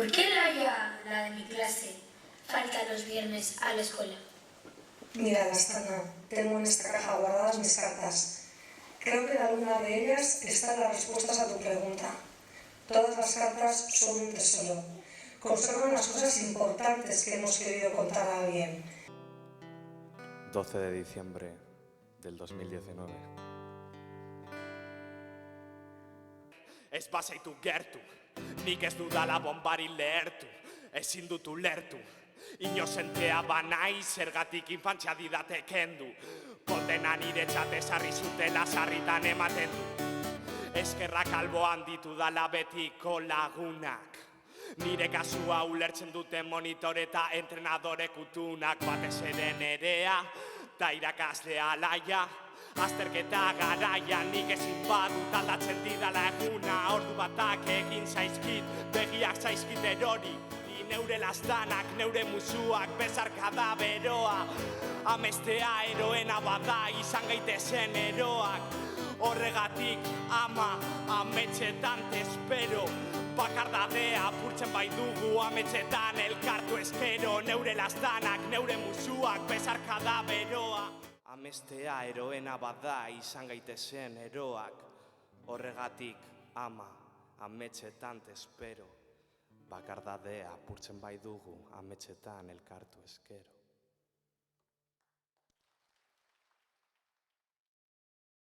¿Por qué Laia, la de mi clase, falta los viernes a la escuela? Mira, Lastana, tengo en esta caja guardadas mis cartas. Creo que en alguna de ellas están las respuestas a tu pregunta. Todas las cartas son un tesoro. Conservan las cosas importantes que hemos querido contar a alguien. 12 de diciembre del 2019. Ez bazaitu gertu, nik ez dudala bombari lehertu, ezin dut ulertu. Inozentea banai, zergatik infantzia didate kendu. Kondena niretzat ezarri zutela sarritan ematen du. Eskerrak alboan ditudala betiko lagunak. Nire kasua ulertzen duten monitore eta entrenadore kutunak. Batez ere nerea, ta irakaslea Laia. Azterketa garaia nik ezin badut aldatzen didala eguna. Ordu batak egin zaizkit, begiak zaizkit erori. Neure lastanak, neure musuak, bezarkada beroa. Amestea eroena bada, izan gaitezen eroak. Horregatik ama, ametxetan te espero. Bakardadea apurtzen bai dugu, ametxetan elkartu eskero. Neure lastanak, neure musuak, bezarkada beroa. Amestea eroena bada, izan gaitezen eroak. Horregatik ama, ametxetan te espero. Bakardadea apurtzen bai dugu, ametxetan elkartu eskero.